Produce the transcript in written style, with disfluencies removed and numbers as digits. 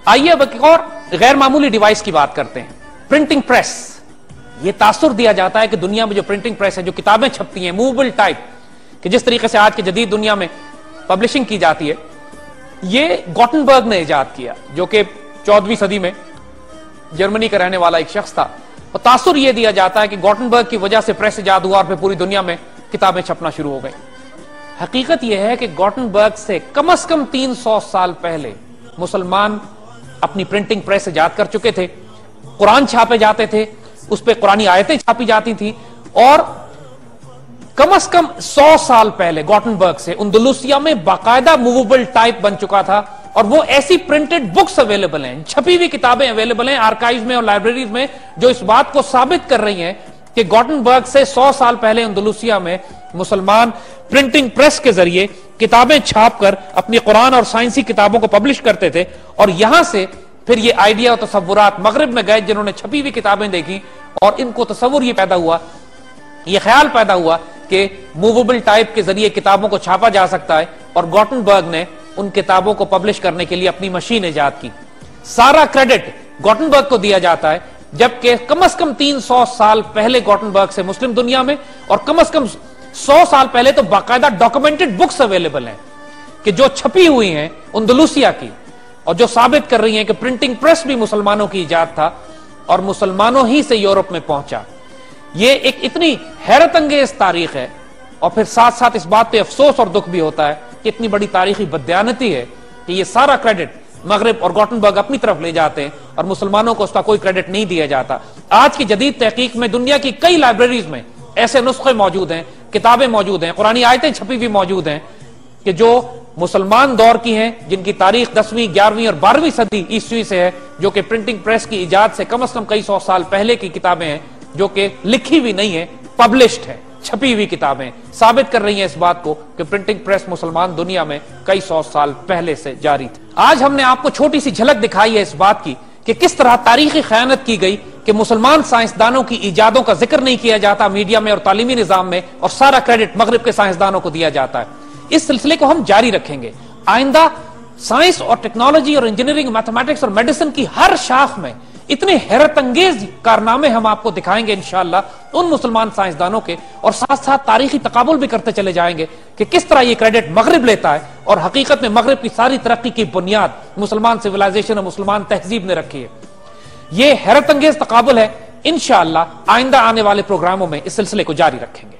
आइए अब एक और गैर मामूली डिवाइस की बात करते हैं, प्रिंटिंग प्रेस। यह तासुर दिया जाता है कि दुनिया में जो प्रिंटिंग प्रेस है, जो किताबें छपती हैं मूवेबल टाइप, कि जिस तरीके से आज की जदीद दुनिया में पब्लिशिंग की जाती है, ये गॉटनबर्ग ने इजाद किया, जो कि 14वीं सदी में जर्मनी का रहने वाला एक शख्स था। और तासुर यह दिया जाता है कि गॉटनबर्ग की वजह से प्रेस इजाद हुआ और फिर पूरी दुनिया में किताबें छपना शुरू हो गई। हकीकत यह है कि गॉटनबर्ग से कम 300 साल पहले मुसलमान अपनी प्रिंटिंग प्रेस इजाद कर चुके थे। कुरान छापे जाते थे, उस पर कुरानी आयतें छापी जाती थी, और कम 100 साल पहले गॉटनबर्ग से अंदलुसिया में बाकायदा मूवेबल टाइप बन चुका था, और वो ऐसी प्रिंटेड बुक्स अवेलेबल हैं, छपी हुई किताबें अवेलेबल हैं आर्काइव में और लाइब्रेरीज में, जो इस बात को साबित कर रही हैं कि गॉटनबर्ग से 100 साल पहले अंदलुसिया में मुसलमान प्रिंटिंग प्रेस के जरिए किताबें छापकर अपनी कुरान और साइंसी किताबों को पब्लिश करते थे। और यहां से फिर ये आइडिया और तसव्वुरात मगरिब में गए, जिन्होंने छपी हुई किताबें देखी और इनको तसव्वुर ये पैदा हुआ, ये ख्याल पैदा हुआ कि मूवेबल टाइप के जरिए किताबों को छापा जा सकता है, और गॉटनबर्ग ने उन किताबों को पब्लिश करने के लिए अपनी मशीन इजाद की। सारा क्रेडिट गॉटनबर्ग को दिया जाता है, जबकि कम 300 साल पहले गॉटनबर्ग से मुस्लिम दुनिया में, और कम 100 साल पहले तो बाकायदा डॉक्यूमेंटेड बुक्स अवेलेबल हैं कि जो छपी हुई हैं अंदलुसिया की, और जो साबित कर रही हैं कि प्रिंटिंग प्रेस भी मुसलमानों की इजाद था और मुसलमानों ही से यूरोप में पहुंचा। यह एक इतनी हैरत अंगेज तारीख है, और फिर साथ साथ इस बात पे अफसोस और दुख भी होता है कि इतनी बड़ी तारीखी बददियानती है कि यह सारा क्रेडिट मगरिब और गॉटनबर्ग अपनी तरफ ले जाते हैं और मुसलमानों को उसका कोई क्रेडिट नहीं दिया जाता। आज की जदीद तहकीक में दुनिया की कई लाइब्रेरीज में ऐसे नुस्खे मौजूद हैं, किताबें मौजूद हैं, कुरानी आयतें छपी हुई मौजूद हैं कि जो मुसलमान दौर की हैं, जिनकी तारीख 10वीं, 11वीं और 12वीं सदी ईस्वी से है, जो कि प्रिंटिंग प्रेस की इजाद से कम कई 100 साल पहले की किताबें हैं, जो कि लिखी हुई नहीं है, पब्लिश्ड है, छपी हुई किताबें साबित कर रही हैं इस बात को कि प्रिंटिंग प्रेस मुसलमान दुनिया में कई 100 साल पहले से जारी थी। आज हमने आपको छोटी सी झलक दिखाई है इस बात की कि किस तरह तारीखी खयानत की गई कि मुसलमान साइंसदानों की इजादों का जिक्र नहीं किया जाता मीडिया में और तालीमी निजाम में, और सारा क्रेडिट मगरिब के साइंसदानों को दिया जाता है। इस सिलसिले को हम जारी रखेंगे। आइंदा साइंस और टेक्नोलॉजी और इंजीनियरिंग, मैथमेटिक्स और मेडिसिन की हर शाख में इतने हैरत अंगेज कारनामे हम आपको दिखाएंगे इंशाअल्लाह उन मुसलमान साइंसदानों के, और साथ साथ तारीखी तकाबुल भी करते चले जाएंगे कि किस तरह ये क्रेडिट मगरिब लेता है, और हकीकत में मगरिब की सारी तरक्की की बुनियाद मुसलमान सिविलाइजेशन और मुसलमान तहजीब ने रखी है। ये हैरत अंगेज तकाबुल है। इंशाअल्लाह आइंदा आने वाले प्रोग्रामों में इस सिलसिले को जारी रखेंगे।